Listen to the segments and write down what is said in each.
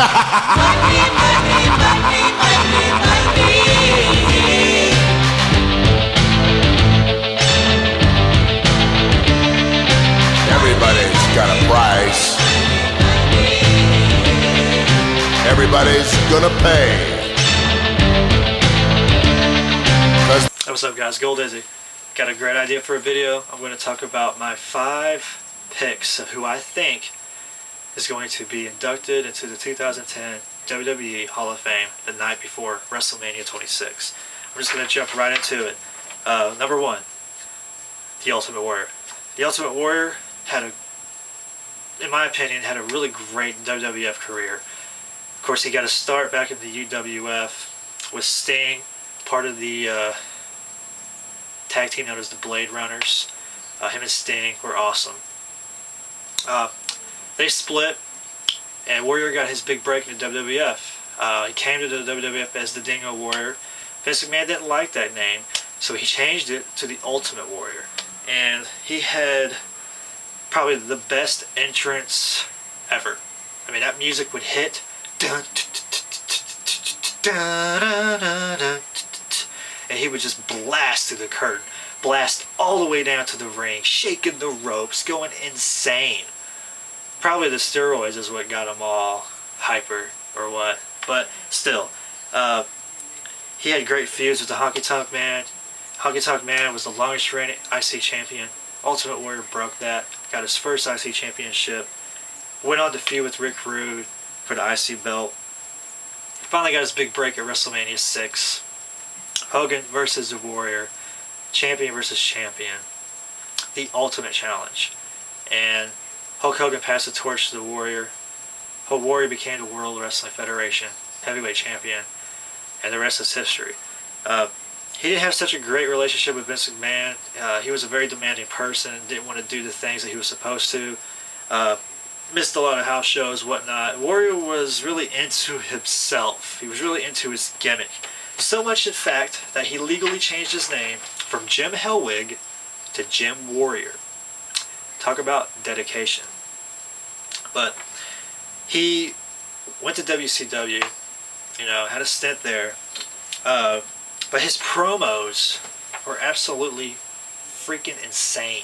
Everybody's got a price. Everybody's gonna pay. Hey, what's up guys, Gold Izzy. Got a great idea for a video. I'm going to talk about my 5 picks of who I think is going to be inducted into the 2010 WWE Hall of Fame the night before WrestleMania 26. I'm just going to jump right into it. Number 1, The Ultimate Warrior. The Ultimate Warrior had in my opinion, had a really great WWF career. Of course, he got a start back in the UWF with Sting, part of the tag team known as the Blade Runners. Him and Sting were awesome. They split, and Warrior got his big break in the WWF. He came to the WWF as the Dingo Warrior. Vince McMahon didn't like that name, so he changed it to the Ultimate Warrior. And he had probably the best entrance ever. I mean, that music would hit, and he would just blast through the curtain, blast all the way down to the ring, shaking the ropes, going insane. Probably the steroids is what got him all hyper or what, but still, he had great feuds with the Honky Tonk Man. Honky Tonk Man was the longest reigning IC champion. Ultimate Warrior broke that, got his first IC championship, went on to feud with Rick Rude for the IC belt. He finally got his big break at WrestleMania 6. Hogan versus the Warrior, champion versus champion, the ultimate challenge. And Hulk Hogan passed the torch to the Warrior. The Warrior became the World Wrestling Federation heavyweight champion, and the rest is history. He didn't have such a great relationship with Vince McMahon. He was a very demanding person, didn't want to do the things that he was supposed to. Missed a lot of house shows, whatnot. Warrior was really into himself. He was really into his gimmick. So much, in fact, that he legally changed his name from Jim Hellwig to Jim Warrior. Talk about dedication. But he went to WCW, had a stint there. But his promos were absolutely freaking insane.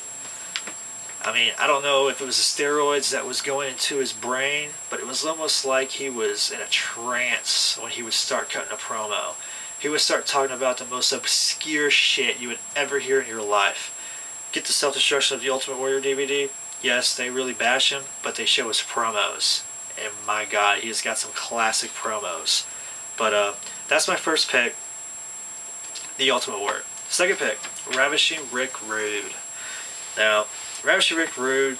I mean, I don't know if it was the steroids that was going into his brain, but it was almost like he was in a trance when he would start cutting a promo. He would start talking about the most obscure shit you would ever hear in your life. Get the Self-Destruction of the Ultimate Warrior DVD. Yes, they really bash him, but they show his promos. And my God, he's got some classic promos. But that's my first pick, the Ultimate Warrior. Second pick, Ravishing Rick Rude. Now, Ravishing Rick Rude,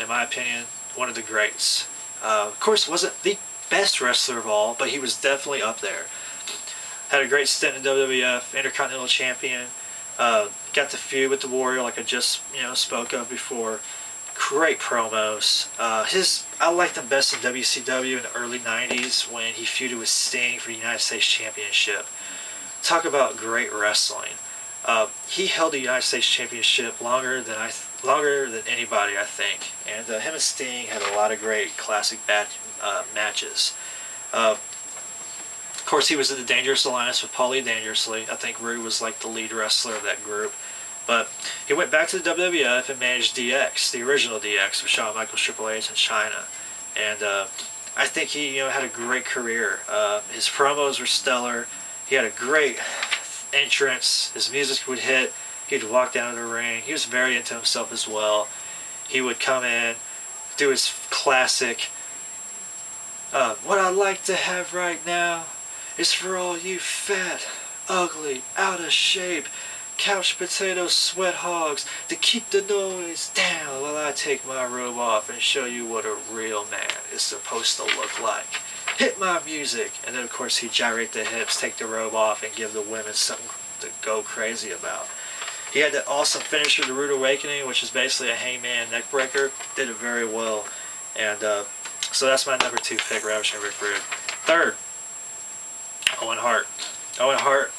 in my opinion, one of the greats. Of course, wasn't the best wrestler of all, but he was definitely up there. Had a great stint in WWF, Intercontinental Champion. Got the feud with the Warrior, like I just spoke of before. Great promos. I liked him best in WCW in the early '90s when he feuded with Sting for the United States Championship. Talk about great wrestling. He held the United States Championship longer than anybody, I think. And him and Sting had a lot of great classic matches. Of course, he was in the Dangerous Alliance with Paulie Dangerously. I think Rude was like the lead wrestler of that group. But he went back to the WWF and managed DX, the original DX, with Shawn Michaels, Triple H, and Chyna. And I think he had a great career. His promos were stellar. He had a great entrance. His music would hit. He'd walk down to the ring. He was very into himself as well. He would come in, do his classic, what I'd like to have right now is for all you fat, ugly, out of shape, couch potato sweat hogs to keep the noise down while I take my robe off and show you what a real man is supposed to look like. Hit my music. And then of course he'd gyrate the hips, take the robe off, and give the women something to go crazy about. He had that awesome finisher, the Rude Awakening, which is basically a hangman neck breaker. Did it very well. And so that's my number 2 pick, Ravishing Rick Rude. Third, Owen Hart. Owen Hart.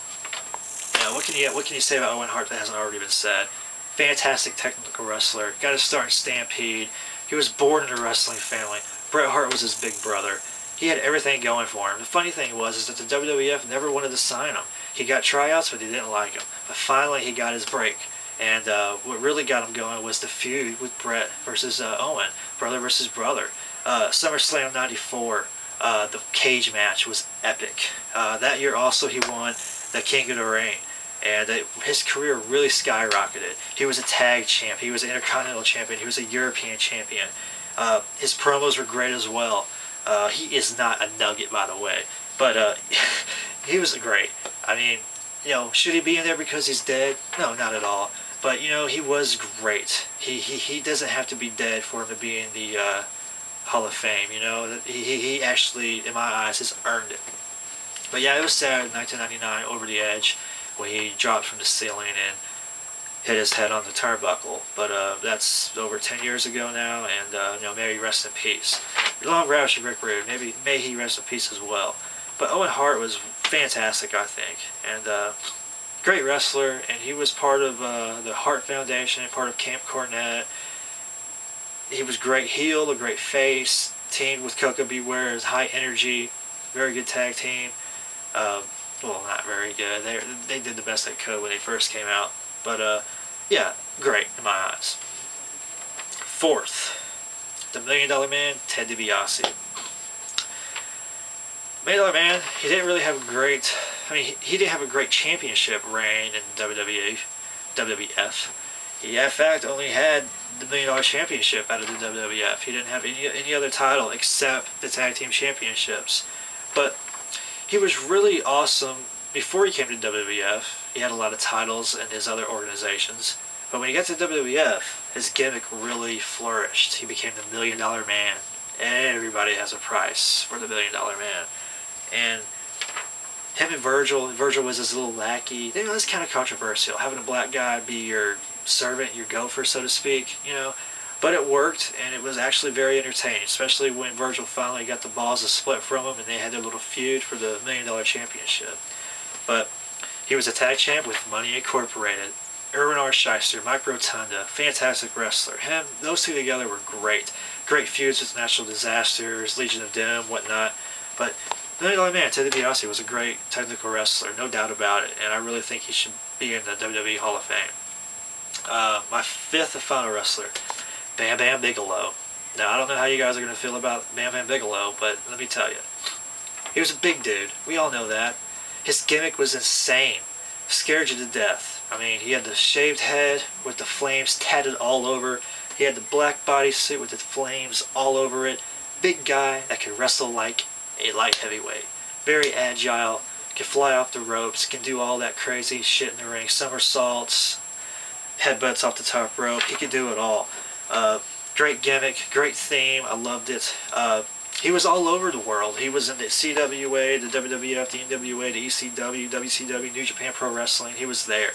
What can you say about Owen Hart that hasn't already been said? Fantastic technical wrestler. Got his start in Stampede. He was born in a wrestling family. Bret Hart was his big brother. He had everything going for him. The funny thing was is that the WWF never wanted to sign him. He got tryouts, but they didn't like him. But finally, he got his break. And what really got him going was the feud with Bret versus Owen, brother versus brother. SummerSlam '94, the cage match was epic. That year also he won the King of the Ring. And his career really skyrocketed. He was a tag champ. He was an intercontinental champion. He was a European champion. His promos were great as well. He is not a nugget, by the way. But he was great. I mean, you know, should he be in there because he's dead? No, not at all. But, you know, he was great. He doesn't have to be dead for him to be in the Hall of Fame, you know. He actually, in my eyes, has earned it. But yeah, it was sad in 1999, Over the Edge, when he dropped from the ceiling and hit his head on the turnbuckle. But that's over 10 years ago now, and you know, may he rest in peace. Long ravishing Rick Rude, may he rest in peace as well. But Owen Hart was fantastic, I think, and great wrestler, and he was part of the Hart Foundation, part of Camp Cornette. He was great heel, a great face, teamed with Coco Beware, his high energy, very good tag team. Well, not very good. They did the best they could when they first came out. But, yeah, great in my eyes. Fourth, the $1 Million Man, Ted DiBiase. $1 Million Man, he didn't really have a great, he didn't have a great championship reign in WWF. He, in fact, only had the $1 Million Championship out of the WWF. He didn't have any other title except the Tag Team Championships. But he was really awesome before he came to WWF. He had a lot of titles in his other organizations. But when he got to WWF, his gimmick really flourished. He became the $1 Million Man. Everybody has a price for the $1 Million Man. And him and Virgil was his little lackey. You know, that's kind of controversial, having a black guy be your servant, your gopher, so to speak, you know. But it worked, and it was actually very entertaining, especially when Virgil finally got the balls to split from him, and they had their little feud for the $1 Million Championship. But he was a tag champ with Money Incorporated. Irwin R. Shyster, Mike Rotunda, fantastic wrestler. Those two together were great. Great feuds with Natural Disasters, Legion of Doom, whatnot. But $1 Million Man, Ted DiBiase, was a great technical wrestler, no doubt about it. And I really think he should be in the WWE Hall of Fame. My fifth and final wrestler, Bam Bigelow. Now, I don't know how you guys are going to feel about Bam Bigelow, but let me tell you. He was a big dude. We all know that. His gimmick was insane. Scared you to death. I mean, he had the shaved head with the flames tatted all over. He had the black bodysuit with the flames all over it. Big guy that could wrestle like a light heavyweight. Very agile. Can fly off the ropes. Can do all that crazy shit in the ring. Somersaults. Headbutts off the top rope. He could do it all. Great gimmick. Great theme. I loved it. He was all over the world. He was in the CWA, the WWF, the NWA, the ECW, WCW, New Japan Pro Wrestling. He was there.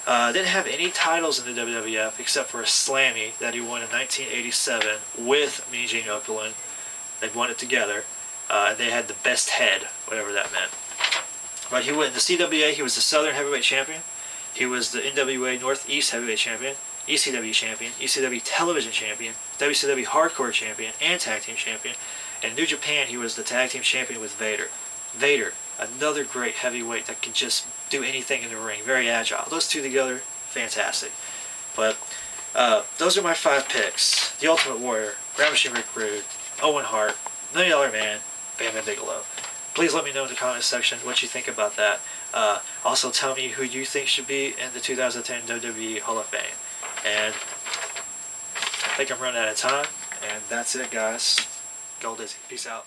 Didn't have any titles in the WWF except for a Slammy that he won in 1987 with Mean Gene Okerlund. They won it together. And they had the best head, whatever that meant. But he went in the CWA. He was the Southern Heavyweight Champion. He was the NWA Northeast Heavyweight Champion, ECW Champion, ECW Television Champion, WCW Hardcore Champion, and Tag Team Champion. And in New Japan, he was the Tag Team Champion with Vader. Vader, another great heavyweight that could just do anything in the ring. Very agile. Those two together, fantastic. But those are my 5 picks. The Ultimate Warrior, Ravishing Rick Rude, Owen Hart, $1 Million Man, Bam Bigelow. Please let me know in the comment section what you think about that. Also tell me who you think should be in the 2010 WWE Hall of Fame. And I think I'm running out of time. And that's it, guys. Go Dizzy. Peace out.